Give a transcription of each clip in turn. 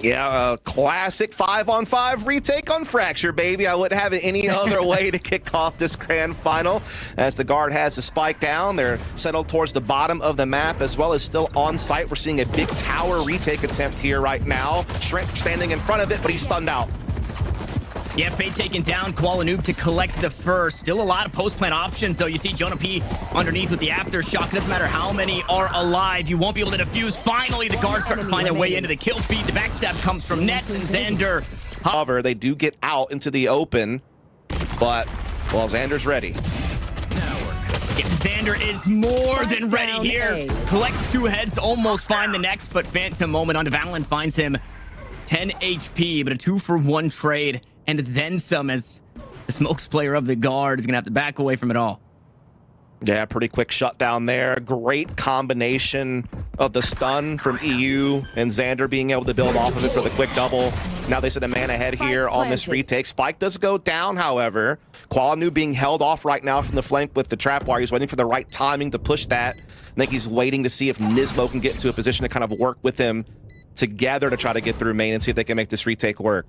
Yeah, a classic 5-on-5 retake on Fracture, baby. I wouldn't have it any other way to kick off this grand final. As the guard has the spike down, they're settled towards the bottom of the map, as well as still on site. We're seeing a big tower retake attempt here right now. Shrink standing in front of it, but he's stunned out. Yeah, Fate taken down, Koala Noob to collect the first. Still a lot of post-plant options, though. You see Jonah P underneath with the aftershock. Doesn't matter how many are alive, you won't be able to defuse. Finally, the guards start to find their way into the kill feed. The backstab comes from Net and Xander. However, they do get out into the open, but, well, Xander's ready. Yeah, Xander is more than ready here. Collects 2 heads, almost find the next, but Phantom Moment onto Valorant finds him 10 HP, but a 2-for-1 trade. And then some, as the smokes player of the guard is going to have to back away from it all. Yeah, pretty quick shutdown there. Great combination of the stun from EU and Xander being able to build off of it for the quick double. Now they set a man ahead here on this retake. Spike does go down, however. Koala Noob being held off right now from the flank with the trap wire. He's waiting for the right timing to push that. I think he's waiting to see if Nismo can get into a position to kind of work with him together to try to get through main and see if they can make this retake work.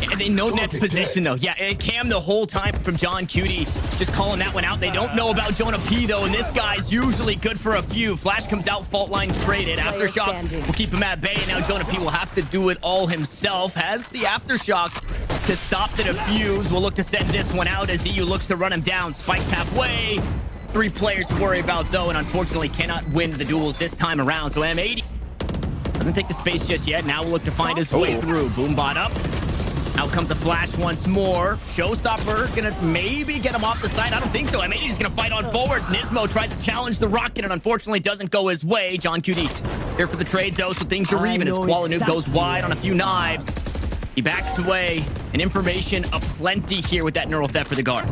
And they know Net's position, though. Yeah, and Cam the whole time from John Cutie, just calling that one out. They don't know about Jonah P, though, and this guy's usually good for a few. Flash comes out, fault line traded. Aftershock will keep him at bay, and now Jonah P will have to do it all himself. Has the Aftershock to stop the defuse. We'll look to send this one out as EU looks to run him down. Spike's halfway. 3 players to worry about, though, and unfortunately cannot win the duels this time around. So M80 doesn't take the space just yet. Now we'll look to find his way through. Boombot up. Out comes the flash once more. Showstopper gonna maybe get him off the side. I don't think so. M80 is gonna fight on forward. Nismo tries to challenge the rocket and unfortunately doesn't go his way. John QD here for the trade, though, so things are even as Koala Noob goes wide on a few knives. He backs away, and information aplenty here with that neural theft for the guard.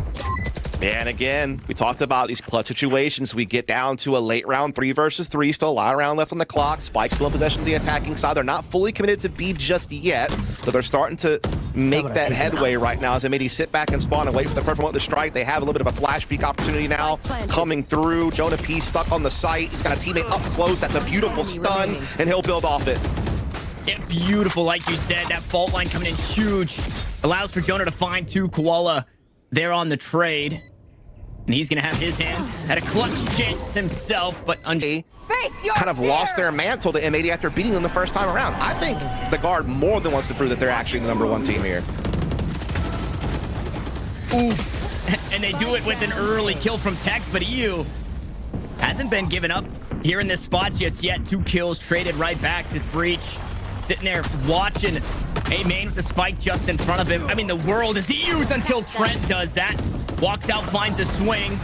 And again, we talked about these clutch situations. We get down to a late round 3 versus 3, still a lot of round left on the clock. Spike still in possession of the attacking side. They're not fully committed to B just yet, but they're starting to make that headway right now as they maybe sit back and spawn and wait for the perfect moment to strike. They have a little bit of a flash peek opportunity now coming through. Jonah P stuck on the site. He's got a teammate up close. That's a beautiful stun, and he'll build off it. Yeah, beautiful, like you said. That fault line coming in huge. Allows for Jonah to find 2. Koala there on the trade. And he's going to have his hand at a clutch chance himself, but kind of lost their mantle to M80 after beating them the first time around. I think the guard more than wants to prove that they're actually the #1 team here. Ooh. And they do it with an early kill from Tex, but EU hasn't been given up here in this spot just yet. 2 kills traded right back. This breach sitting there watching a main with the spike just in front of him. I mean, the world is EU's until Trent does that. Walks out, finds a swing.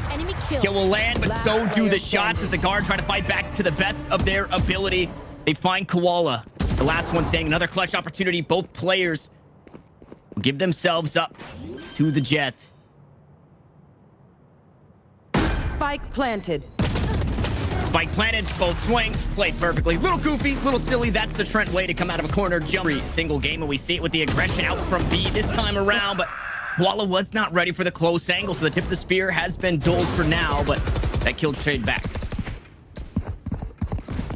Kill will land, but so do the shots as the guard try to fight back to the best of their ability. They find Koala. The last one staying. Another clutch opportunity. Both players will give themselves up to the jet. Spike planted. Spike planted, both swings, played perfectly. Little goofy, little silly. That's the Trent way to come out of a corner. Jump. Single game, and we see it with the aggression out from B this time around, but Koala was not ready for the close angle, so the tip of the spear has been dulled for now, but that kill trade back.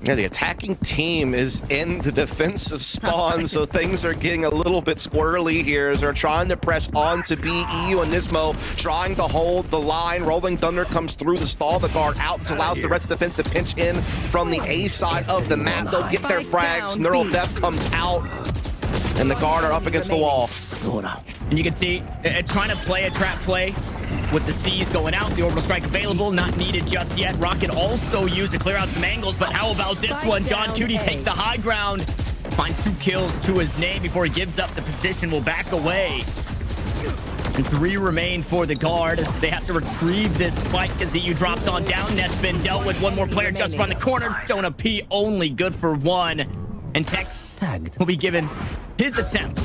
Yeah, the attacking team is in the defensive spawn, so things are getting a little bit squirrely here as they're trying to press on to B. EU and Nismo trying to hold the line. Rolling Thunder comes through to stall the guard out. This allows the rest of the defense to pinch in from the A side of the map. They'll get their frags. Neural Theft comes out, and the guard are up against the wall. And you can see trying to play a trap play with the C's going out. The orbital strike available, not needed just yet. Rocket also used to clear out some angles, but how about this one? John Cutie takes the high ground, finds 2 kills to his name before he gives up the position. Will back away. And 3 remain for the guard as they have to retrieve this spike as EU drops on down. Net's been dealt with. 1 more player just around the corner. Jonah P only good for 1. And Tex will be given his attempt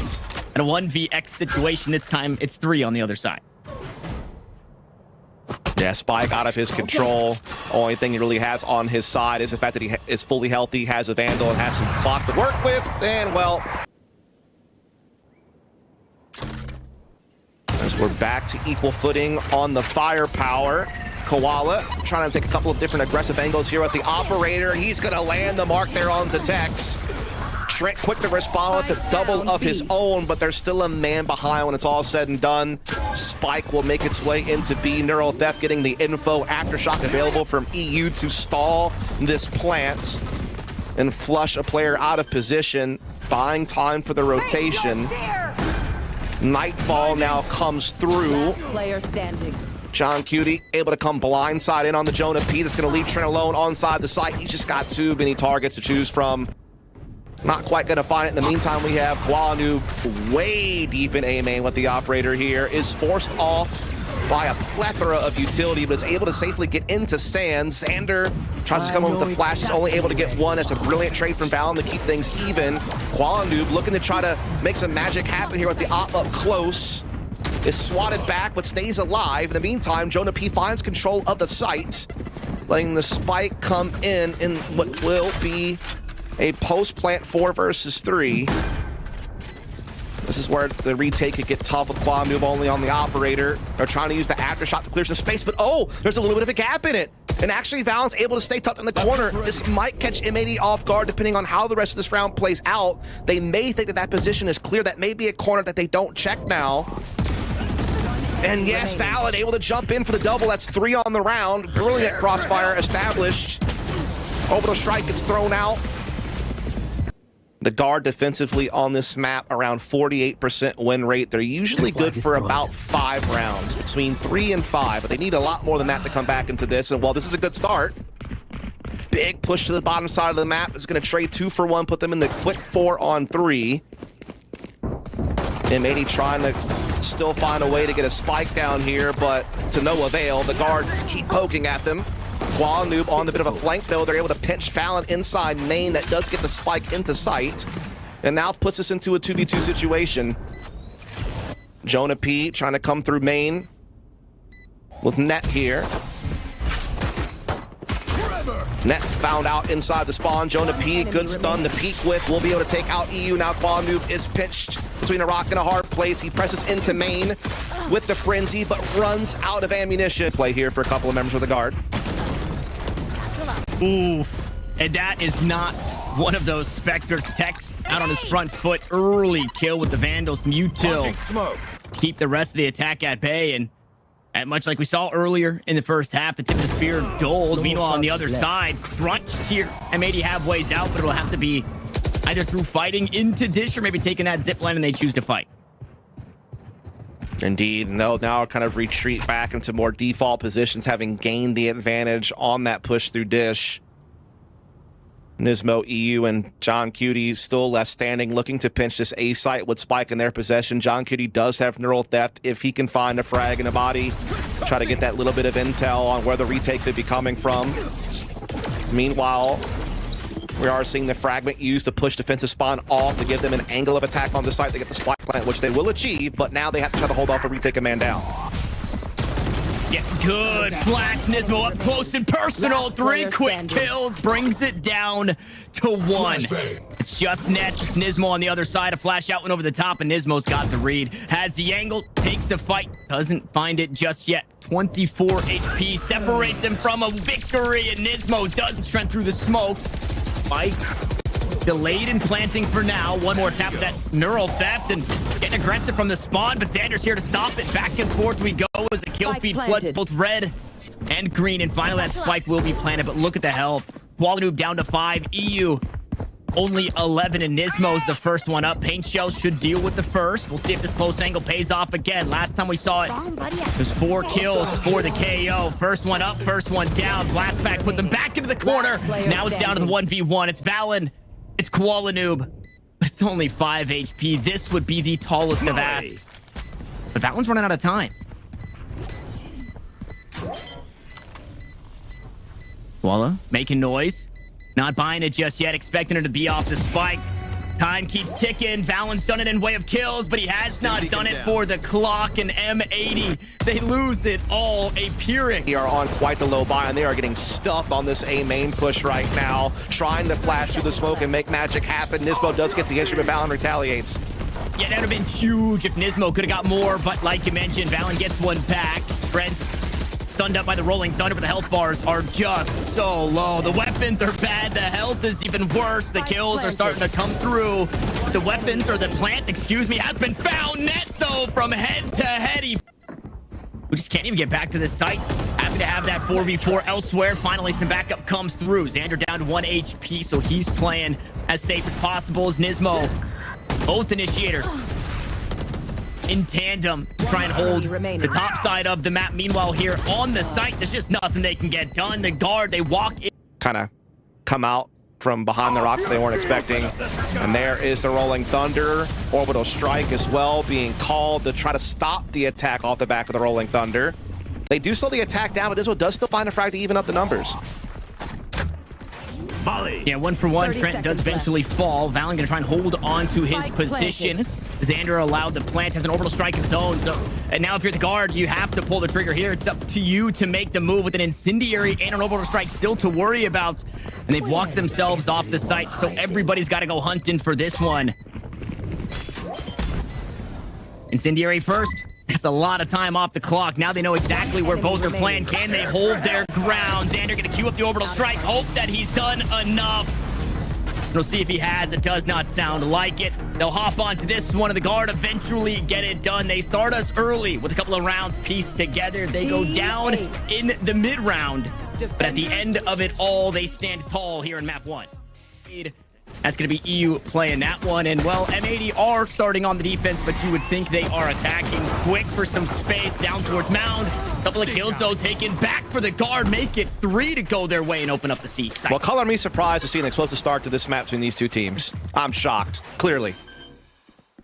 at a 1vx situation. This time it's 3 on the other side. Yeah, Spike out of his control. Only thing he really has on his side is the fact that he is fully healthy, has a Vandal, and has some clock to work with. And, well, as we're back to equal footing on the firepower. Koala trying to take a couple of different aggressive angles here at the operator. He's going to land the mark there on the Tex. Trent quick to respond with a double of his own, but there's still a man behind when it's all said and done. Spike will make its way into B. Neural Theft getting the info. Aftershock available from EU to stall this plant and flush a player out of position, buying time for the rotation. Nightfall now comes through. Player standing. John Cutie able to come blindside in on the Jonah P. That's going to leave Trent alone onside the site. He's just got too many targets to choose from. Not quite going to find it. In the meantime, we have Quanu way deep in A main with the operator here. Is forced off by a plethora of utility, but is able to safely get into Sand. Xander tries to come in with the flash. Is only able to get one. It's a brilliant trade from Valorant to keep things even. Quanu looking to try to make some magic happen here with the op up close. Is swatted back, but stays alive. In the meantime, Jonah P finds control of the site, letting the spike come in what will be a post-plant 4 versus 3. This is where the retake could get tough with Quanu only on the operator. They're trying to use the aftershock to clear some space, but oh, there's a little bit of a gap in it. And actually, Val's able to stay tucked in the corner. This might catch M80 off guard depending on how the rest of this round plays out. They may think that that position is clear. That may be a corner that they don't check now. And yes, Valid able to jump in for the double. That's 3 on the round. Brilliant crossfire established. Orbital strike gets thrown out. The guard defensively on this map, around 48% win rate. They're usually good for about 5 rounds, between 3 and 5, but they need a lot more than that to come back into this. And while this is a good start, big push to the bottom side of the map is going to trade 2 for 1, put them in the quick 4 on 3. M80 trying to still find a way to get a spike down here, but to no avail. The guards keep poking at them. Quanoob on the bit of a flank, though. They're able to pinch Fallon inside main. That does get the spike into sight, and now puts us into a 2v2 situation. Jonah P trying to come through main with Net here. Net found out inside the spawn. Jonah P, good stun. The peek whiff will be able to take out EU. Now Quanoob is pinched between a rock and a hard place. He presses into main with the frenzy, but runs out of ammunition. Play here for a couple of members of the guard. Oof. And that is not one of those Spectre's techs out on his front foot. Early kill with the Vandals and util. Keep the rest of the attack at bay. And much like we saw earlier in the first half, the tip of the spear dulled. Meanwhile, on the other side, crunched here. M80 have ways out, but it'll have to be either through fighting into Dish or maybe taking that zip line and they choose to fight. Indeed, and they'll now kind of retreat back into more default positions, having gained the advantage on that push through Dish. Nismo, EU, and John Cutie still left standing, looking to pinch this A site with Spike in their possession. John Cutie does have Neural Theft if he can find a frag in a body. Try to get that little bit of intel on where the retake could be coming from. Meanwhile, we are seeing the fragment used to push defensive spawn off to give them an angle of attack on the site to get the spike plant, which they will achieve, but now they have to try to hold off or retake a man down. Yeah, good flash. Nismo up close and personal. 3 quick kills, brings it down to 1. It's just Nets. It's Nismo on the other side. A flash out went over the top, and Nismo's got the read. Has the angle, takes the fight, doesn't find it just yet. 24 HP separates him from a victory, and Nismo does strength through the smokes. Spike delayed in planting for now. One more tap of that Neural Theft and getting aggressive from the spawn, but Xander's here to stop it. Back and forth we go as the kill feed floods both red and green, and finally that spike will be planted, but look at the health. Quality down to 5. EU only 11, and Nismo's the first one up. Paint Shell should deal with the first. We'll see if this close angle pays off again. Last time we saw it, there's 4 kills for the KO. First one up, first one down. Blast back puts him back into the corner. Now it's down to the 1v1. It's Valen. It's Qualanoob. It's only 5 HP. This would be the tallest of asks. But Valen's running out of time. Koala making noise. Not buying it just yet. Expecting her to be off the spike. Time keeps ticking. Valen's done it in way of kills, but he has not done it for the clock. And M80, they lose it all. A Pyrrhic. They are on quite the low buy, and they are getting stuffed on this A main push right now, trying to flash through the smoke and make magic happen. Nismo does get the instrument. Valen retaliates. Yeah, that would have been huge if Nismo could have got more, but like you mentioned, Valen gets one back. Brent stunned up by the rolling thunder, but the health bars are just so low. The weapons are bad. The health is even worse. The kills are starting to come through. The weapons, or the plant, excuse me, has been found. Net, though, from head to head. We just can't even get back to this site. Happy to have that 4v4 elsewhere. Finally, some backup comes through. Xander down to 1 HP, so he's playing as safe as possible as Nismo. Both initiators in tandem to try and hold the top side of the map. Meanwhile, here on the site, there's just nothing they can get done. The guard, they walk in. Kind of come out from behind the rocks they weren't expecting. And there is the rolling thunder. Orbital strike as well being called to try to stop the attack off the back of the rolling thunder. They do slow the attack down, but Ismo does still find a frag to even up the numbers. Yeah, 1 for 1. Trent does eventually fall. Valen gonna try and hold on to his position. Xander allowed the plant, has an orbital strike of his own. So, and now if you're the guard, you have to pull the trigger here. It's up to you to make the move with an incendiary and an orbital strike still to worry about. And they've walked themselves off the site, so everybody's got to go hunting for this one. Incendiary first. That's a lot of time off the clock. Now they know exactly where both are playing. Can they hold their ground? Xander gonna queue up the orbital strike. Hope that he's done enough. We'll see if he has. It does not sound like it. They'll hop onto this one, and the guard eventually get it done. They start us early with a couple of rounds pieced together. They go down in the mid-round. But at the end of it all, they stand tall here in map 1. That's going to be EU playing that one. And, well, M80 are starting on the defense, but you would think they are attacking quick for some space down towards Mound. A couple of kills, though, taken back for the guard. Make it 3 to go their way and open up the C. Well, color me surprised to see an explosive start to this map between these two teams. I'm shocked, clearly.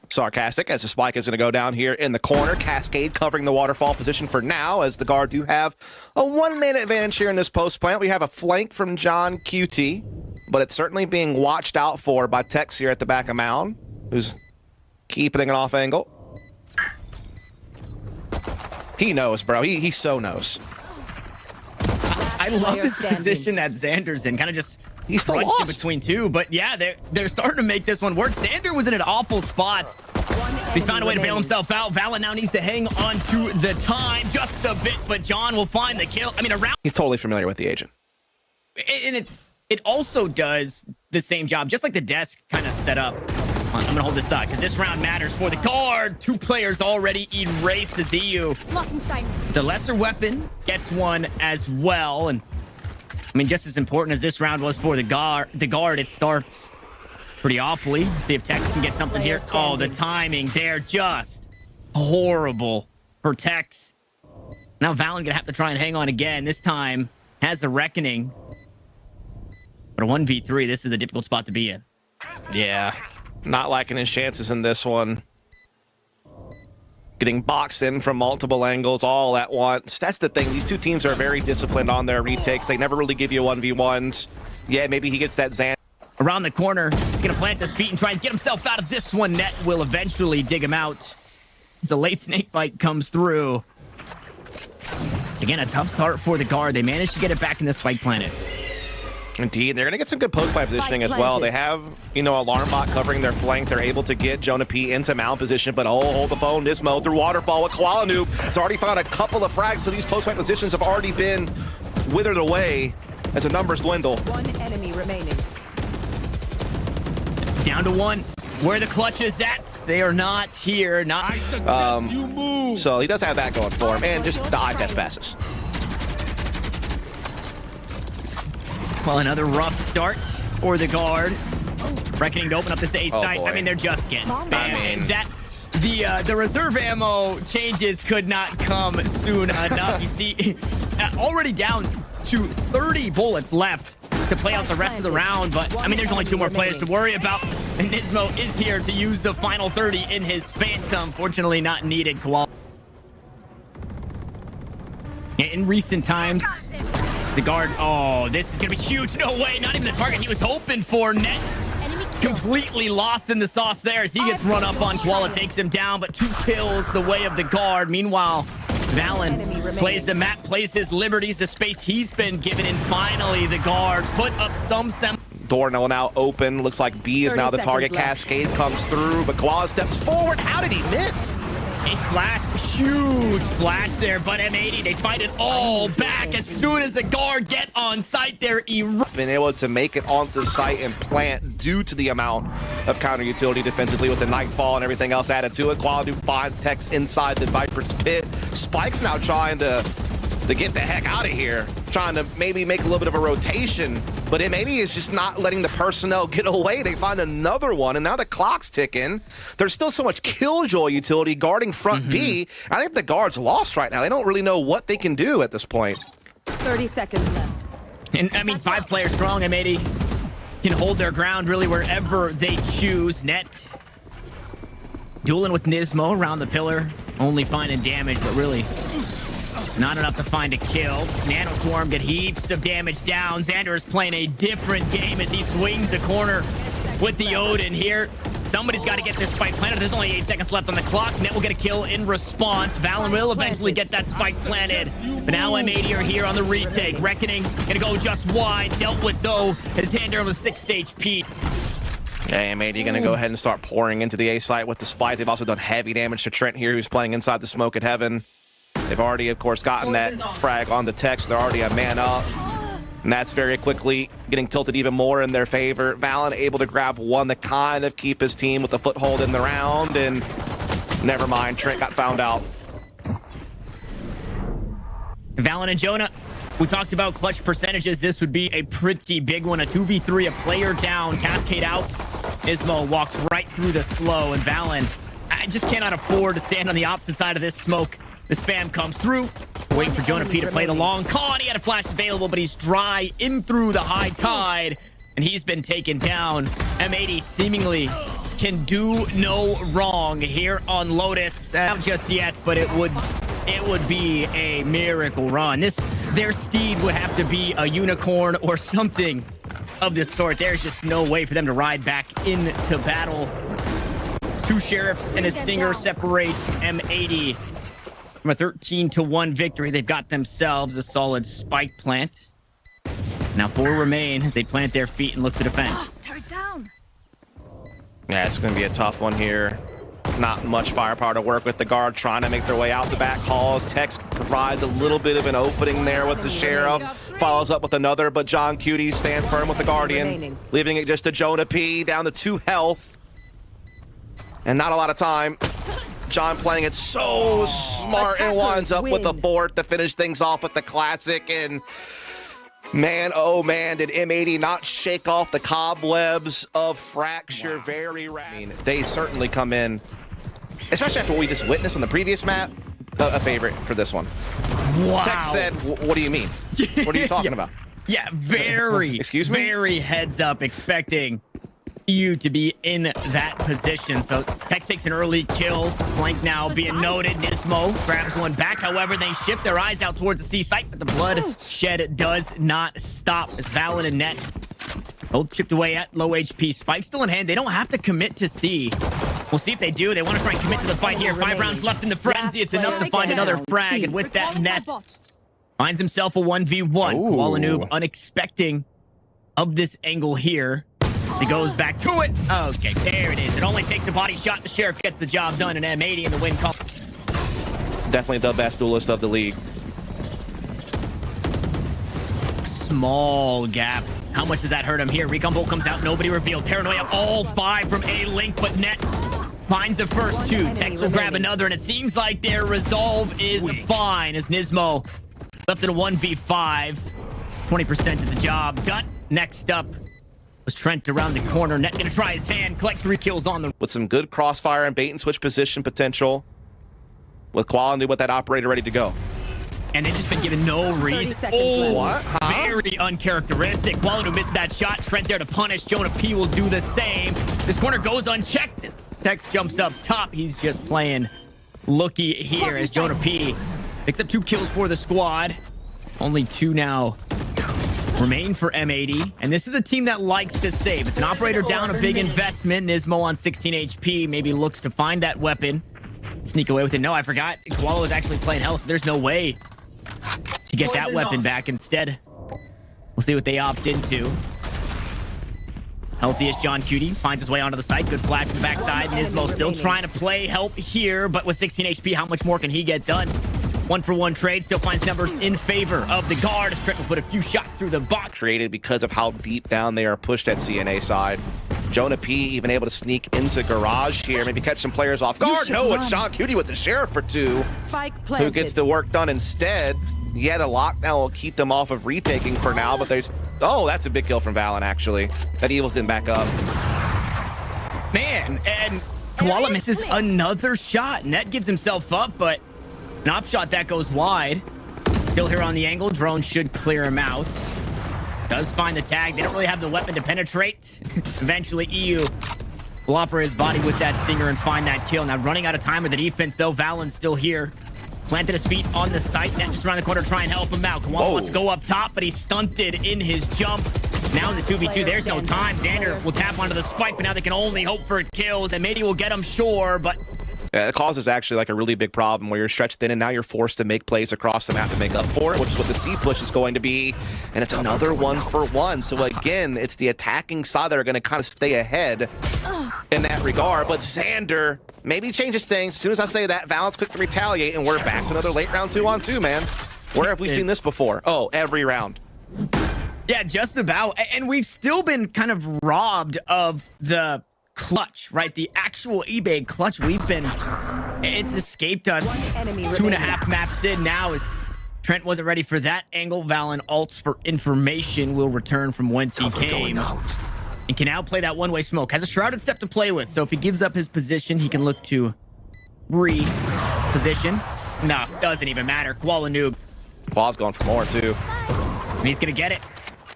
Sarcastic, as the spike is going to go down here in the corner. Cascade covering the waterfall position for now, as the guard do have a 1-man advantage here in this post plant. We have a flank from John QT, but it's certainly being watched out for by Tex here at the back of Mound, who's keeping an off angle. He knows, bro. He so knows. I love this position that Xander's in. Kind of just he's still crunched in lost between two. But yeah, they're starting to make this one work. Xander was in an awful spot. He's found a way to bail himself out. Valen now needs to hang on to the time just a bit, but John will find the kill. I mean, around. He's totally familiar with the agent. And it also does the same job, just like the desk kind of set up. I'm going to hold this thought because this round matters for the guard. 2 players already erased the ZU. The lesser weapon gets one as well. And I mean, just as important as this round was for the guard, it starts pretty awfully. See if Tex can get something here. Oh, the timing there, just horrible for Tex. Now Valen going to have to try and hang on again. This time has a reckoning. But a 1v3, this is a difficult spot to be in. Yeah, not liking his chances in this one. Getting boxed in from multiple angles all at once. That's the thing. These two teams are very disciplined on their retakes. They never really give you 1v1s. Yeah, maybe he gets that Xan. Around the corner, he's going to plant his feet and try and get himself out of this one. Net will eventually dig him out as the late snake bite comes through. Again, a tough start for the guard. They managed to get it back in the spike planet. Indeed, they're going to get some good post-play positioning as well. They have, Alarm Bot covering their flank. They're able to get Jonah P into mound position, but hold the phone. Nismo through Waterfall with Koala Noob. It's already found a couple of frags, so these post-play positions have already been withered away as the numbers dwindle. 1 enemy remaining. Down to 1. Where the clutch is at, they are not here. Not. You move. So he does have that going for him, and just the eye test passes. Well, another rough start for the guard. Reckoning to open up this A site. Boy. I mean, they're just getting spammed. The reserve ammo changes could not come soon enough. You see, already down to 30 bullets left to play out the rest of the round. But, I mean, there's only 2 more players to worry about. And Nismo is here to use the final 30 in his Phantom. Fortunately, not needed. Koala. In recent times, the guard, oh, this is going to be huge. No way, not even the target he was hoping for. Net completely lost in the sauce there as he gets run up on. Koala takes him down, but 2 kills the way of the guard. Meanwhile, Valen plays the map, plays his liberties, the space he's been given, and finally the guard put up some Door now open. Looks like B is now the target. Cascade comes through, but Koala steps forward. How did he miss? A flash, huge flash there, but M80, they find it all back as soon as the guard get on site there. Been able to make it onto the site and plant due to the amount of counter utility defensively with the Nightfall and everything else added to it. Quality finds Tex inside the Viper's pit. Spike's now trying to get the heck out of here, trying to maybe make a little bit of a rotation, but M80 is just not letting the personnel get away. They find another one, and now the clock's ticking. There's still so much killjoy utility guarding front B. I think the guard's lost right now. They don't really know what they can do at this point. 30 seconds left. And I mean, 5 players strong. M80 can hold their ground really wherever they choose. Net dueling with Nismo around the pillar, only finding damage, but really not enough to find a kill. Nano Swarm get heaps of damage down. Xander is playing a different game as he swings the corner with the Odin here. Somebody's got to get this spike planted. There's only 8 seconds left on the clock. Net will get a kill in response. Valen will eventually get that spike planted. But now M80 are here on the retake. Reckoning gonna go just wide. Dealt with though. His Xander with 6 HP. Okay, M80 gonna go ahead and start pouring into the A site with the spike. They've also done heavy damage to Trent here, who's playing inside the smoke at heaven. They've already, of course, gotten that frag on the Tex. They're already a man up. And that's very quickly getting tilted even more in their favor. Valen able to grab one to kind of keep his team with a foothold in the round. And never mind, Trent got found out. Valen and Jonah, we talked about clutch percentages. This would be a pretty big one. A 2v3, a player down, cascade out. Nismo walks right through the slow. And Valen, I just cannot afford to stand on the opposite side of this smoke. The spam comes through. Waiting for Jonah P to play the long con. He had a flash available, but he's dry in through the high tide. And he's been taken down. M80 seemingly can do no wrong here on Lotus. Not just yet, but it would be a miracle run. Their steed would have to be a unicorn or something of this sort. There's just no way for them to ride back into battle. 2 sheriffs and a stinger separate M80 from a 13-1 victory. They've got themselves a solid spike plant. Now 4 remain as they plant their feet and look to defend. Turret down. Yeah, it's going to be a tough one here. Not much firepower to work with. The guard trying to make their way out the back halls. Tex provides a little bit of an opening there with the Sheriff. Follows up with another, but John Cutie stands firm with the Guardian. Leaving it just to Jonah P. Down to 2 health. And not a lot of time. John playing it so smart and winds up with a fort to finish things off with the classic. And man, oh man, did M80 not shake off the cobwebs of Fracture very rapidly. I mean, they certainly come in, especially after what we just witnessed on the previous map, a favorite for this one. Wow. Tex said, what do you mean? What are you talking about? Yeah, very, excuse me? Very heads up expecting you to be in that position. So Tex takes an early kill. Flank now being noted. Nismo grabs one back. However, they shift their eyes out towards the C site, but the blood shed does not stop as Valen and Net both chipped away at low HP. Spike still in hand. They don't have to commit to C. We'll see if they do. They want to try and commit to the fight here. 5 rounds left in the frenzy. It's enough to find another frag. And with that, Net finds himself a 1v1. Koala Noob unexpecting of this angle here. He goes back to it. Okay, there it is. It only takes a body shot. The Sheriff gets the job done, and M80 in the win call. Definitely the best duelist of the league. Small gap. How much does that hurt him here? Recon Bolt comes out. Nobody revealed. Paranoia, all 5 from A-Link, but Net finds the first 2. Tex will grab another, and it seems like their resolve is fine as Nismo left in a 1v5. 20% of the job done. Next up was Trent around the corner. Net gonna try his hand, collect 3 kills on the... With some good crossfire and bait and switch position potential. With quality with that operator ready to go. And they've just been given no reason. Oh, what? Huh? Very uncharacteristic. Quality misses that shot. Trent there to punish. Jonah P will do the same. This corner goes unchecked. Tex jumps up top. He's just playing looky here as Jonah P picks up 2 kills for the squad. Only 2 now remain for M80, and this is a team that likes to save. It's an operator down, a big investment. Nismo on 16 HP, maybe looks to find that weapon. Sneak away with it. No, I forgot. Koala was actually playing hell, so there's no way to get that weapon back. Instead, we'll see what they opt into. Healthiest John Cutie finds his way onto the site. Good flash from the backside. Nismo still trying to play help here, but with 16 HP, how much more can he get done? 1-for-1 trade still finds numbers in favor of the guard as Trent will put a few shots through the box. Created because of how deep down they are pushed at CNA side. Jonah P even able to sneak into garage here, maybe catch some players off guard. No, it's John Cutie with the sheriff for 2, who gets the work done instead. Yeah, the lockdown will keep them off of retaking for now, but there's... Oh, that's a big kill from Valorant, actually. That Evil's didn't back up. Man, and Koala misses another shot. Net gives himself up, but an op shot that goes wide. Still here on the angle. Drone should clear him out. Does find the tag. They don't really have the weapon to penetrate. Eventually, EU will offer his body with that stinger and find that kill. Now, running out of time with the defense, though. Valen's still here. Planted his feet on the site. Net just around the corner to try and help him out. Koala wants to go up top, but he's stunted in his jump. Now in the 2v2, there's no time. Xander will tap onto the spike, but now they can only hope for kills. And maybe we'll get him, sure, but... It causes actually like a really big problem where you're stretched thin and now you're forced to make plays across the map to make up for it, which is what the C push is going to be. And it's another 1-for-1. So again, it's the attacking side that are going to kind of stay ahead in that regard. But Xander maybe changes things. As soon as I say that, Valent's quick to retaliate, and we're back to another late round 2-on-2, man. Where have we seen this before? Oh, every round. Yeah, just about. And we've still been kind of robbed of the clutch, right? The actual eBay clutch. It's escaped us. 2.5 maps in now as Trent wasn't ready for that angle. Valen ults for information, will return from whence he came and can now play that one-way smoke. Has a shrouded step to play with, so if he gives up his position, he can look to reposition. No, doesn't even matter. Koala noob. Qual's going for more too. And he's gonna get it.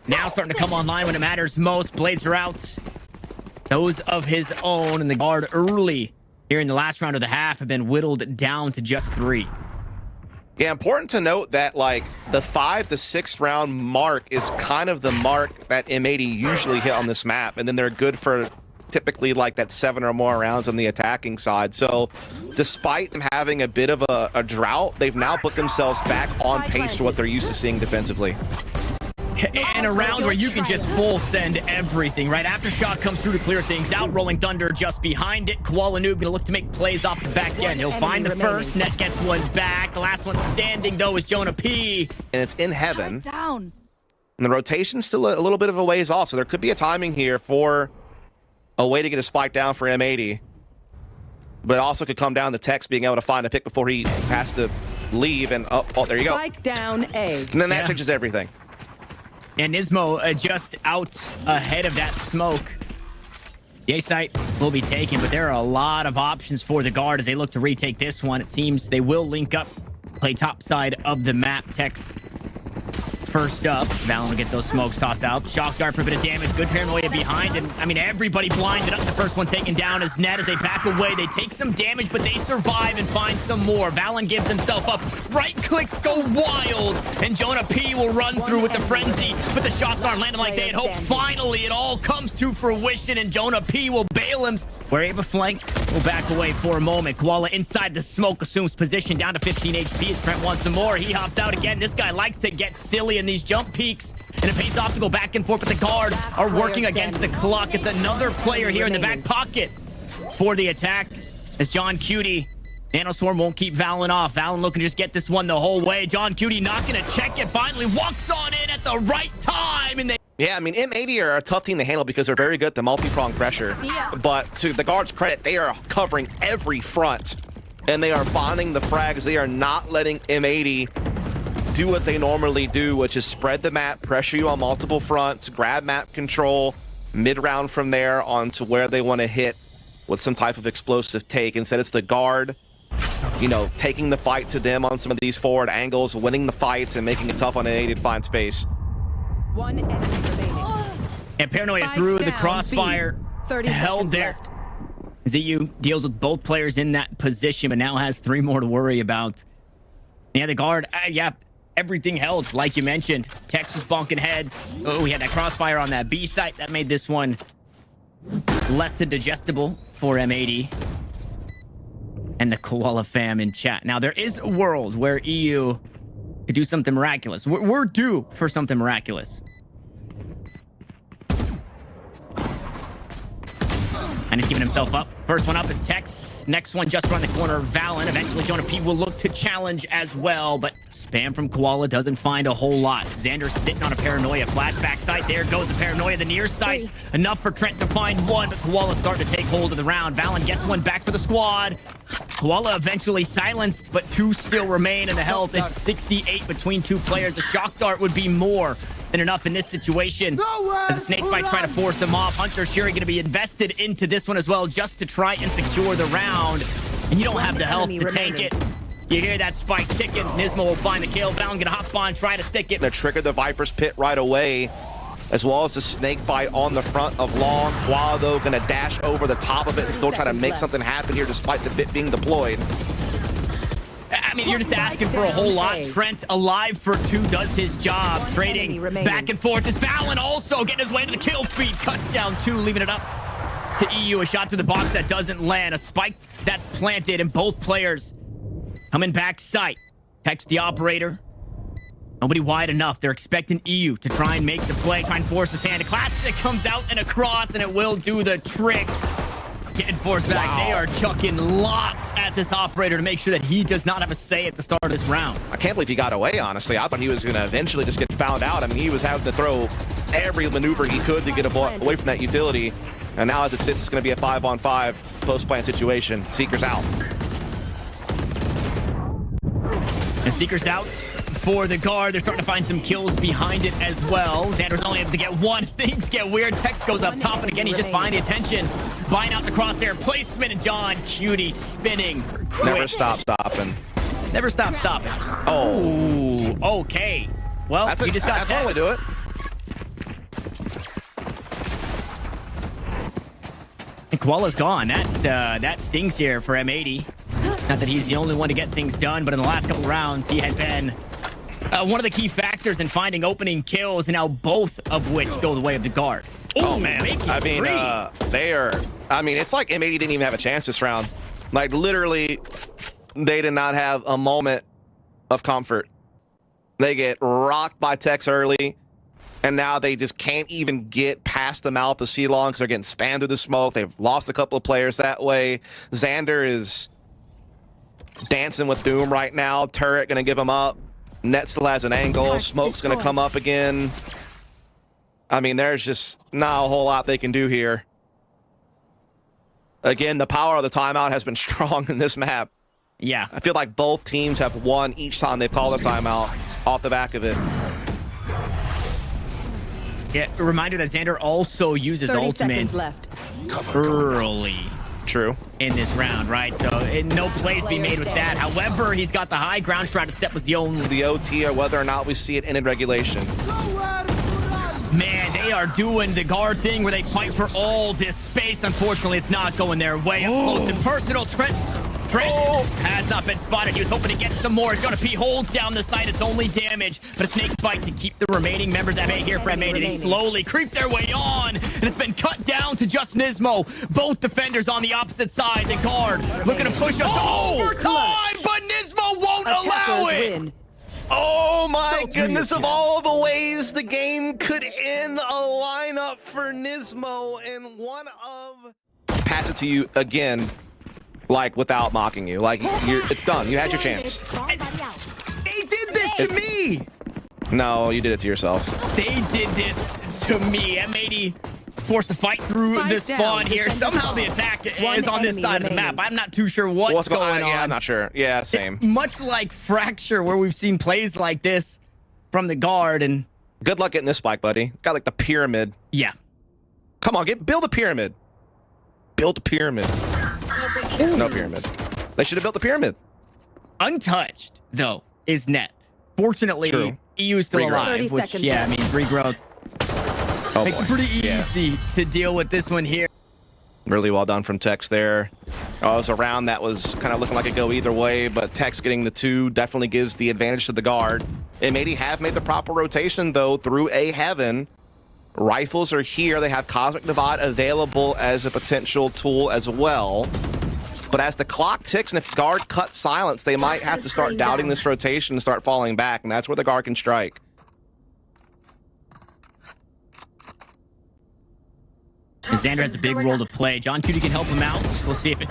Now starting to come online when it matters most. Blades are out. Those of his own, and the guard early here in the last round of the half have been whittled down to just 3. Yeah, important to note that like the 5 to 6 round mark is kind of the mark that M80 usually hit on this map, and then they're good for typically like that 7 or more rounds on the attacking side. So despite them having a bit of a drought, they've now put themselves back on pace to what they're used to seeing defensively. And a round where you can just full send everything, right? Aftershock comes through to clear things out. Rolling Thunder just behind it. Koala Noob gonna look to make plays off the back end. He'll find the first. Net gets one back. The last one standing, though, is Jonah P. And it's in heaven. Down. And the rotation's still a little bit of a ways off, so there could be a timing here for a way to get a spike down for M80. But it also could come down to Tex being able to find a pick before he has to leave. And oh there you go. Spike down A. And then that changes everything. And Nismo just out ahead of that smoke. The A site will be taken, but there are a lot of options for the guard as they look to retake this one. It seems they will link up, play top side of the map. Tex first up. Valen will get those smokes tossed out. Shock dart for a bit of damage. Good paranoia behind. And I mean, everybody blinded up. The first one taken down is Net as they back away. They take some damage, but they survive and find some more. Valen gives himself up. Right clicks go wild. And Jonah P will run through with the frenzy, but the shots aren't landing like they had hoped. Finally, it all comes to fruition, and Jonah P will bail him. Where Ava flank will back away for a moment. Koala inside the smoke assumes position down to 15 HP as Trent wants some more. He hops out again. This guy likes to get silly in these jump peaks, and it pays off to go back and forth, but the guard are working against the clock. It's another player here in the back pocket for the attack as John Cutie. Nanoswarm won't keep Valen off. Valen looking to just get this one the whole way. John Cutie not going to check it. Finally walks on in at the right time, and they... Yeah, I mean, M80 are a tough team to handle because they're very good at the multi-prong pressure. But to the guard's credit, they are covering every front, and they are finding the frags. They are not letting M80 do what they normally do, which is spread the map, pressure you on multiple fronts, grab map control, mid-round from there onto where they want to hit with some type of explosive take. Instead, it's the guard, you know, taking the fight to them on some of these forward angles, winning the fights, and making it tough on M80 to find space. One enemy remaining. And paranoia Spike through the down, crossfire, 30 held there. left. ZU deals with both players in that position, but now has 3 more to worry about. Yeah, the guard, yeah, everything held, like you mentioned. Texas bonking heads. Oh, we had that crossfire on that B site. That made this one less than digestible for M80. And the Koala fam in chat. Now, there is a world where EU could do something miraculous. We're due for something miraculous. He's giving himself up. First one up is Tex. Next one just around the corner, Valen. Eventually, Jonah P will look to challenge as well, but spam from Koala doesn't find a whole lot. Xander's sitting on a paranoia. Flashback sight. There goes the paranoia. The near sight. Enough for Trent to find one, but Koala's starting to take hold of the round. Valen gets one back for the squad. Koala eventually silenced, but two still remain in the health. It's 68 between two players. A shock dart would be more than enough in this situation. As a snake bite trying to force him off. Hunter Shuri going to be invested into this one as well, just to try and secure the round. And you don't have the health to take it. You hear that spike ticking. Nismo will find the kill. Valen gonna hop on, try to stick it. They triggered the Viper's Pit right away, as well as the snake bite on the front of Long. Koala, though, gonna dash over the top of it and still try to make something happen here despite the bit being deployed. I mean, you're just asking for a whole lot. Trent, alive for two, does his job. Trading back and forth. Is Valen also getting his way to the kill feed. Cuts down two, leaving it up to EU. A shot to the box that doesn't land. A spike that's planted, and both players coming back sight. Text the operator. Nobody wide enough. They're expecting EU to try and make the play, try and force his hand. A classic comes out and across, and it will do the trick. Getting forced back. Wow. They are chucking lots at this operator to make sure that he does not have a say at the start of this round. I can't believe he got away, honestly. I thought he was going to eventually just get found out. I mean, he was having to throw every maneuver he could to get away from that utility. And now as it sits, it's going to be a 5-on-5 post-plant situation. Seeker's out. And Seeker's out for the guard. They're starting to find some kills behind it as well. Xander's only able to get one. Things get weird. Tex goes up top, and again, he's just buying the attention. Buying out the crosshair placement, and John Cutie spinning quick. Never stop stopping. Never stop stopping. Oh. Ooh, okay. Well, you just got That's how we do it. And Koala's gone. That stings here for M80. Not that he's the only one to get things done, but in the last couple rounds, he had been one of the key factors in finding opening kills, and now both of which go the way of the guard. Oh, man. I mean, they are... I mean, it's like M80 didn't even have a chance this round. Like, literally, they did not have a moment of comfort. They get rocked by Tex early, and now they just can't even get past the mouth of C-Long because they're getting spammed through the smoke. They've lost a couple of players that way. Xander is dancing with Doom right now. Turret going to give him up. Net still has an angle. Smoke's going to come up again. I mean, there's just not a whole lot they can do here. Again, the power of the timeout has been strong in this map. Yeah. I feel like both teams have won each time they've called a timeout off the back of it. Yeah, a reminder that Xander also uses 30 ultimate seconds left. early True. in this round, right? So no plays to be made with that. However, he's got the high ground. Try to step was the only. The OT or whether or not we see it in regulation. Man, they are doing the guard thing where they fight for all this space. Unfortunately, it's not going their way. Up close and personal. Trent has not been spotted. He was hoping to get some more. Jonah P holds down the site. It's only damage, but a snake bite to keep the remaining members of A here for M80. They slowly creep their way on, and it's been cut down to just Nismo. Both defenders on the opposite side. The guard looking to push us to overtime, but Nismo won't allow it. Win. Oh my goodness, of all the ways the game could end, a lineup for Nismo and one of... Pass it to you again, like without mocking you. Like, it's done. You had your chance. They did this to me. No, you did it to yourself. They did this to me. M80 forced to fight through the spawn here. Somehow the attack is on this side of the map. I'm not too sure what's going on. Yeah, I'm not sure. Yeah, same. Much like Fracture, where we've seen plays like this from the guard, and Good luck getting this spike, buddy. Got like the pyramid. yeah. Come on, build a pyramid. Build a pyramid. No pyramid. They should have built the pyramid. Untouched, though, is net. Fortunately, True. EU is still Regrowth. alive, 30 which, seconds yeah, left. means regrowth. Oh, Makes boy. it pretty easy to deal with this one here. Really well done from Tex there. It was a round that was kind of looking like it go either way, but Tex getting the 2 definitely gives the advantage to the guard. M80 have made the proper rotation, though, through A Heaven. Rifles are here. They have Cosmic Divide available as a potential tool as well. But as the clock ticks, and if guard cuts silence, they might have to start doubting this rotation and start falling back, and that's where the guard can strike. Xander has a big role to play. John Cutie can help him out. We'll see if it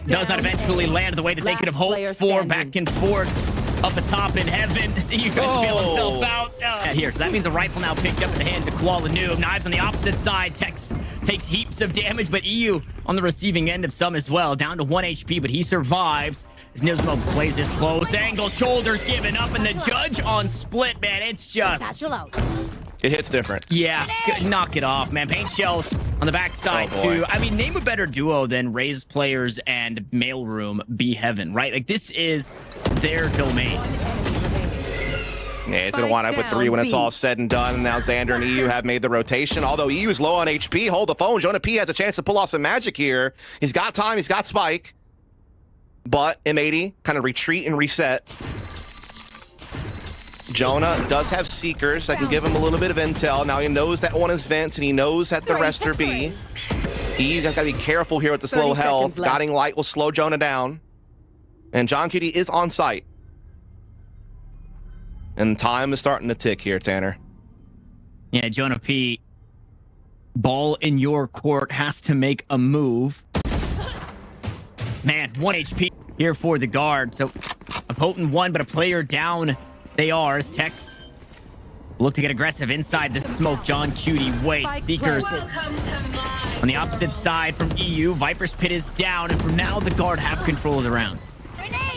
does not eventually land the way that they could have hoped for. Back and forth, up atop in heaven. You guys feel himself out here. So that means a rifle now picked up in the hands of Koala Noob. Knives on the opposite side. Tex takes heaps of damage, but EU on the receiving end of some as well. Down to 1 HP, but he survives. As Nismo plays this close angle, shoulders giving up, and the judge on split, man. It's just... It hits different. Yeah, knock it off, man. Paint shells on the backside, too. I mean, name a better duo than Raised Players and Mailroom Be Heaven, right? Like, this is their domain. Yeah, it's going to wind up with 3 when it's all said and done. Now Xander and EU have made the rotation. Although EU is low on HP, hold the phone. Jonah P has a chance to pull off some magic here. He's got time. He's got Spike. But M80 kind of retreat and reset. Jonah does have Seekers that can give him a little bit of intel. Now he knows that one is Vince, and he knows that the rest are B. You got to be careful here with the slow health. Guiding Light will slow Jonah down. And John Cutie is on site. And time is starting to tick here, Tanner. Yeah, Jonah P, ball in your court, has to make a move. Man, 1 HP here for the guard. So a potent one, but a player down. They are as Tex look to get aggressive inside the smoke. John Cutie waits. Seekers on the opposite side from EU. Viper's Pit is down, and from now the guard have control of the round.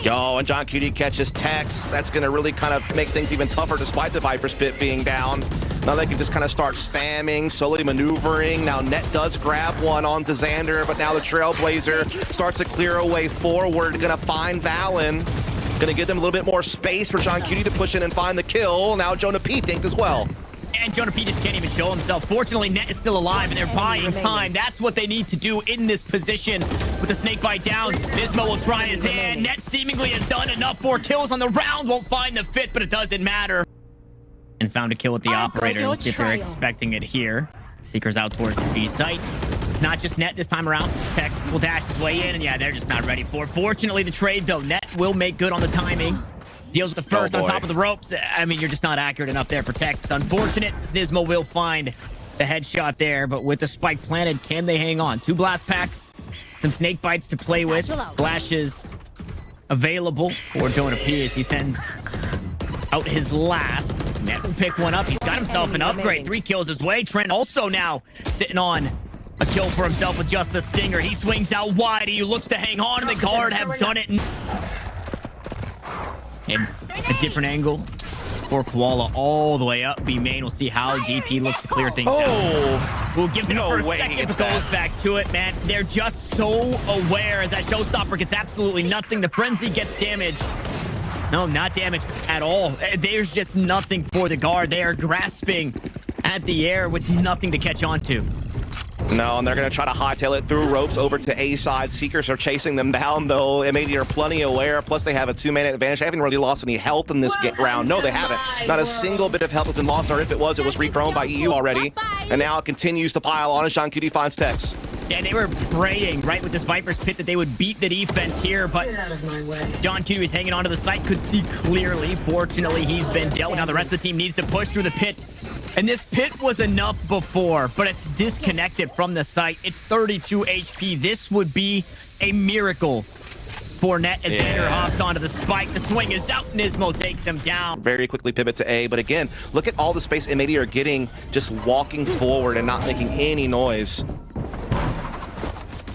Yo, and John Cutie catches Tex. That's going to really kind of make things even tougher despite the Viper's Pit being down. Now they can just kind of start spamming, slowly maneuvering. Now Net does grab one onto Xander, but now the Trailblazer starts to clear a way forward. Going to find Valen. Going to give them a little bit more space for John Cutie to push in and find the kill. Now Jonah P dinked as well. And Jonah P just can't even show himself. Fortunately, Net is still alive, and they're buying time. That's what they need to do in this position. With the snake bite down, Nismo will try his hand. Net seemingly has done enough. 4 kills on the round. Won't find the fit, but it doesn't matter. And found a kill with the operator. Let's see if they're expecting it here. Seekers out towards B site. It's not just Net this time around. Tex will dash his way in, and yeah, they're just not ready for it. Fortunately, the trade, though, Net will make good on the timing. Deals with the first on top of the ropes. I mean, you're just not accurate enough there for Tex. It's unfortunate. Nismo will find the headshot there, but with the spike planted, can they hang on? 2 blast packs, some snake bites to play with. Flashes available for Jonah P as he sends out his last. Net will pick one up. He's got himself an upgrade. 3 kills his way. Trent also now sitting on a kill for himself with just a stinger. He swings out wide. He looks to hang on, and the guard have done it. And a different angle for Koala all the way up B main. We'll see how DP looks to clear things out. We'll give it for a second, but goes back to it, man. They're just so aware as that showstopper gets absolutely nothing. The frenzy gets damaged. No, not damaged at all. There's just nothing for the guard. They are grasping at the air with nothing to catch on to. No, and they're going to try to hightail it through ropes over to A side. Seekers are chasing them down, though. M80 are plenty aware. Plus, they have a 2-man advantage. They haven't really lost any health in this round. No, they haven't. Not a single bit of health has been lost, or if it was rethrown by EU already. And now it continues to pile on as John Cutie finds Tex. Yeah, they were praying, right, with this Viper's Pit that they would beat the defense here, but John Cutie was hanging onto the site, could see clearly. Fortunately, he's been dealt. Now the rest of the team needs to push through the pit. And this pit was enough before, but it's disconnected from the site. It's 32 HP. This would be a miracle for Net as Xander hops onto the spike. The swing is out. Nismo takes him down. Very quickly pivot to A, but again, look at all the space M80 are getting just walking forward and not making any noise.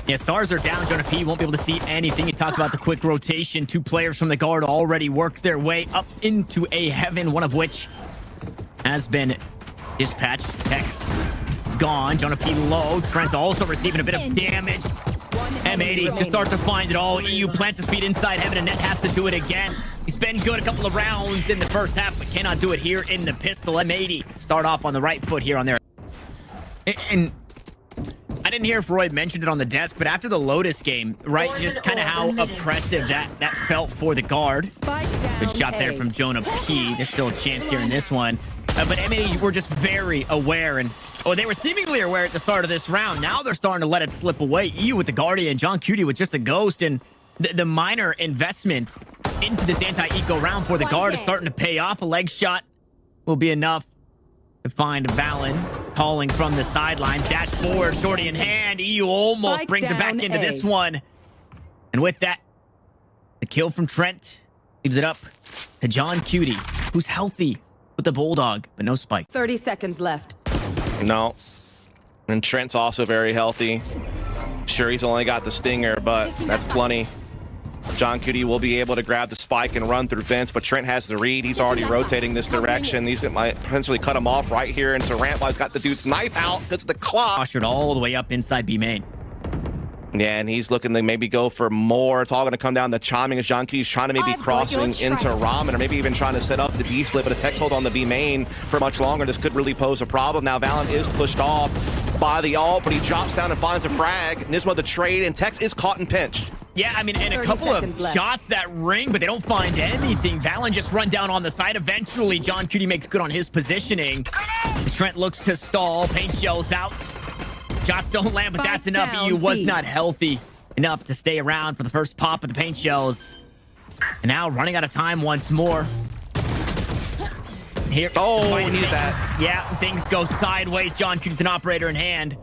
Yeah, stars are down. Jonah P won't be able to see anything. He talked about the quick rotation. 2 players from the guard already worked their way up into A heaven, one of which has been dispatched. Tex gone. Jonah P low. Trent also receiving a bit of damage. M80 to start to find it all. EU plants the speed inside heaven, and Net has to do it again. He's been good a couple of rounds in the first half, but cannot do it here in the pistol. M80 start off on the right foot here on their... And I didn't hear if Roy mentioned it on the desk, but after the Lotus game, right, just kind of how oppressive that felt for the guard. Good shot there from Jonah P. There's still a chance here in this one. But M80 were just very aware, and they were seemingly aware at the start of this round. Now they're starting to let it slip away. EU with the Guardian, John Cutie with just a Ghost, and the minor investment into this anti-eco round for the guard is starting to pay off. A leg shot will be enough to find Valen. calling from the sidelines. Dash forward, shorty in hand. EU almost Spike brings it back down into A. this one. And with that, the kill from Trent leaves it up to John Cutie, who's healthy with the Bulldog, but no spike. 30 seconds left. No. And Trent's also very healthy. Sure, he's only got the stinger, but that's plenty. John Cutie will be able to grab the spike and run through Vince, but Trent has the read. He's already rotating this direction. He's might potentially cut him off right here into Ramp. He's got the dude's knife out because of the clock. Postured all the way up inside B main. Yeah, and he's looking to maybe go for more. It's all going to come down to chiming as John Cutie's trying to maybe crossing into Ramen, or maybe even trying to set up the B split, but a text hold on the B main for much longer. This could really pose a problem. Now Valen is pushed off by the ult, but he drops down and finds a frag. Nismo the trade, and Tex is caught and pinched. Yeah, I mean, and a couple of shots that ring, but they don't find anything. Valen just run down on the side. Eventually, John Cutie makes good on his positioning. Trent looks to stall. Paint shells out. Shots don't land, but that's enough. EU was not healthy enough to stay around for the first pop of the paint shells. And now running out of time once more. Here. Oh, we needed that. Yeah, things go sideways. John Cutie's an operator in hand.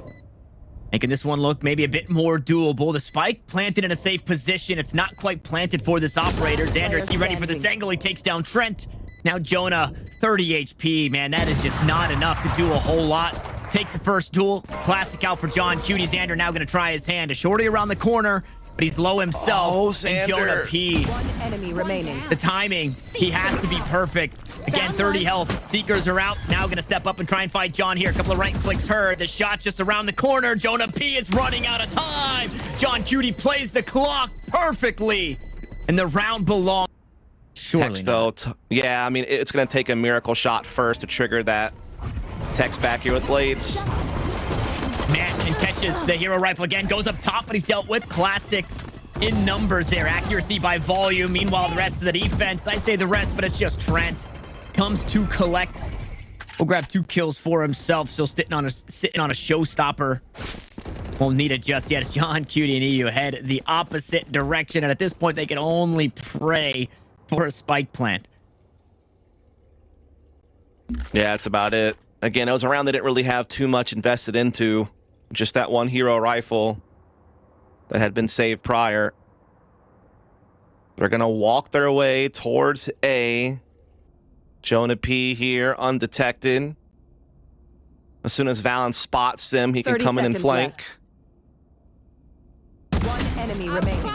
Making this one look maybe a bit more doable. The spike planted in a safe position. It's not quite planted for this operator. Xander, is he ready for this angle? He takes down Trent. Now Jonah, 30 HP. Man, that is just not enough to do a whole lot. Takes the first duel. Classic out for John Cutie. Xander now going to try his hand. A shorty around the corner, but he's low himself. Oh, and Jonah P. One enemy remaining. The timing, he has to be perfect. Again, 30 health. Seekers are out. Now going to step up and try and fight John here. A couple of right clicks heard. The shot's just around the corner. Jonah P is running out of time. John Cutie plays the clock perfectly. And the round belongs. Surely Tex, though, yeah, I mean, it's going to take a miracle shot first to trigger that. Tex back here with blades. Man, and catches the hero rifle again. Goes up top, but he's dealt with. Classics in numbers there. Accuracy by volume. Meanwhile, the rest of the defense, I say the rest, but it's just Trent. Comes to collect. Will grab 2 kills for himself. Still sitting on a showstopper. Won't need it just yet. It's John Cutie and EU head the opposite direction. And at this point, they can only pray for a spike plant. Yeah, that's about it. Again, it was a round they didn't really have too much invested into. Just that one hero rifle that had been saved prior. They're going to walk their way towards A. Jonah P here, undetected. As soon as Valen spots them, he can come in and flank. Left. One enemy remaining.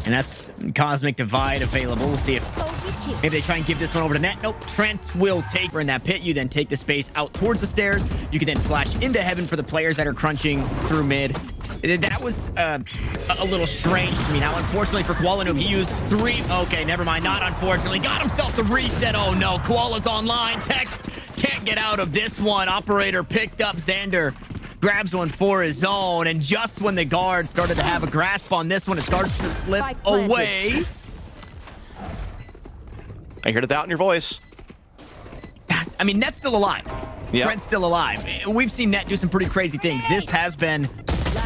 And that's Cosmic Divide available. We'll see if maybe they try and give this one over to Net. Nope. Trent will take her in that pit. You then take the space out towards the stairs. You can then flash into heaven for the players that are crunching through mid. That was a little strange to me. Now, unfortunately for Koala Noob, he used 3. Okay, never mind. Not unfortunately. Got himself the reset. Oh, no. Koala's online. Tex can't get out of this one. Operator picked up Xander. Grabs one for his own, and just when the guard started to have a grasp on this one, it starts to slip away. I hear the doubt in your voice. I mean, Net's still alive. Yep. Trent's still alive. We've seen Net do some pretty crazy things. This has been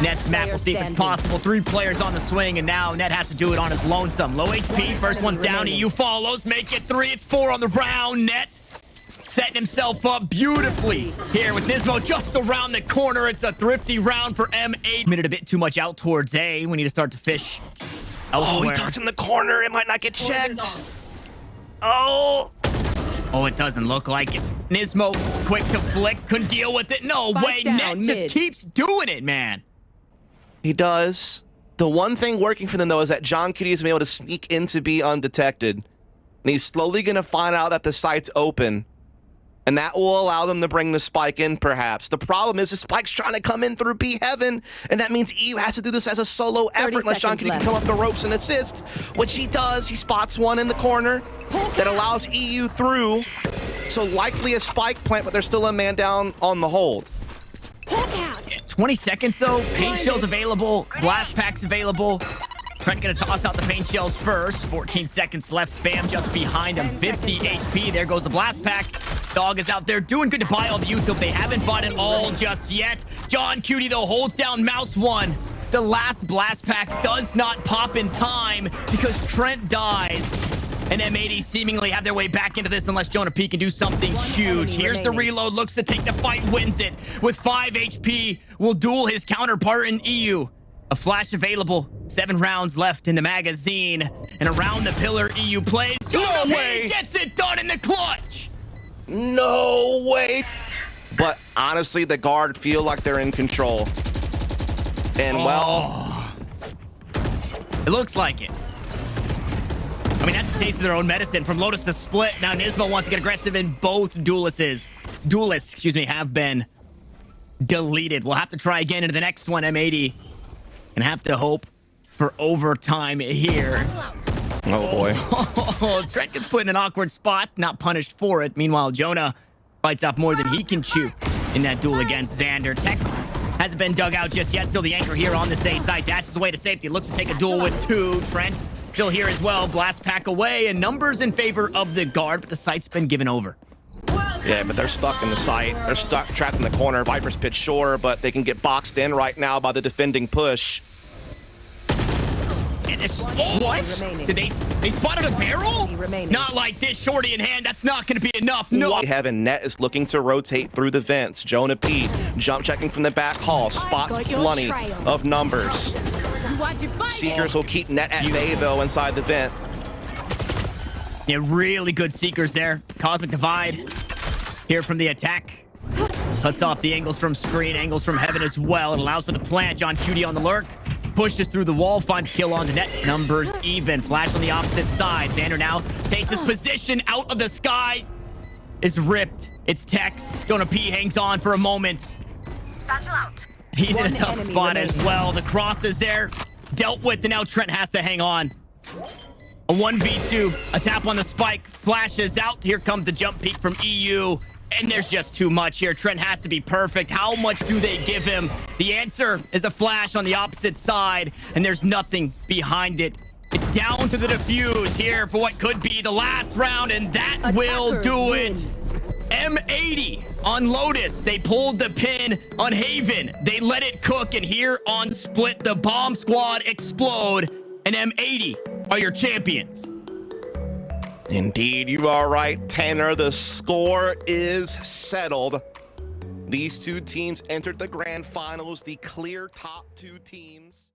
Net's map. We'll see if it's possible. 3 players on the swing, and now Net has to do it on his lonesome. Low HP, first one's down. EU follows, make it 3. It's 4 on the round. Net setting himself up beautifully here with Nismo just around the corner. It's a thrifty round for M80. Committed a bit too much out towards A. We need to start to fish elsewhere. Oh, he ducks in the corner. It might not get checked. Oh, it doesn't look like it. Nismo, quick to flick, couldn't deal with it. No way, Net just keeps doing it, man. he does. The one thing working for them, though, is that John Cutie has been able to sneak in to be undetected. And he's slowly going to find out that the site's open. And that will allow them to bring the spike in, perhaps. The problem is the spike's trying to come in through B Heaven, and that means EU has to do this as a solo effort unless John Cutie can come up the ropes and assist, which he does. He spots one in the corner that allows EU through. So likely a spike plant, but there's still a man down on the hold. 20 seconds, though. Paint shells available. Blast packs available. Trent gonna toss out the paint shells first. 14 seconds left. Spam just behind him. 50 HP. There goes the blast pack. Dog is out there doing good to buy all the util. They haven't bought it all just yet. John Cutie, though, holds down mouse one. The last blast pack does not pop in time because Trent dies. and M80 seemingly have their way back into this unless Jonah P can do something huge. enemy Here's the remaining. reload, looks to take the fight, wins it. With 5 HP, will duel his counterpart in EU. A flash available, 7 rounds left in the magazine. And around the pillar, EU plays. Jonah P way. gets it done in the clutch. No way. But honestly, the guard feel like they're in control. And well, It looks like it. I mean, that's a taste of their own medicine. From Lotus to Split, now Nismo wants to get aggressive, and both duelists, have been deleted. We'll have to try again into the next one, M80, and have to hope for overtime here. oh boy. Oh, Trent gets put in an awkward spot, not punished for it. Meanwhile, Jonah bites off more than he can chew in that duel against Xander. Tex hasn't been dug out just yet. Still the anchor here on the A side. Dashes away to safety. Looks to take a duel with 2. Trent still here as well. Blast pack away, and numbers in favor of the guard, but the site's been given over. Yeah, but they're stuck in the site. They're stuck, trapped in the corner. Viper's pitch, sure, but they can get boxed in right now by the defending push. And it's, what? remaining. Did they spotted a barrel? remaining. Not like this, shorty in hand. That's not going to be enough. No. Heaven Net is looking to rotate through the vents. Jonah P jump checking from the back hall. Spots got your plenty trail. of numbers. Seekers will keep Net at bay though inside the vent. Yeah, really good Seekers there. Cosmic Divide here from the attack. Cuts off the angles from screen, angles from heaven as well. It allows for the plant. John Cutie on the lurk. Pushes through the wall, finds kill onto Net. Numbers even. Flash on the opposite side. Xander now takes his position out of the sky. Is ripped. It's Tex. Jonah P hangs on for a moment. He's in a One tough enemy spot as remaining. well. The cross is there. Dealt with, and now Trent has to hang on. A 1v2. A tap on the spike. Flashes out. Here comes the jump peek from EU. And there's just too much here. Trent has to be perfect. How much do they give him? The answer is a flash on the opposite side, and there's nothing behind it. It's down to the defuse here for what could be the last round, and that will Attackers do win. it. M80 on Lotus. They pulled the pin on Haven. They let it cook, and here on Split, the bomb squad explode, and M80 are your champions. Indeed, you are right, Tanner. The score is settled. These 2 teams entered the grand finals, the clear top 2 teams.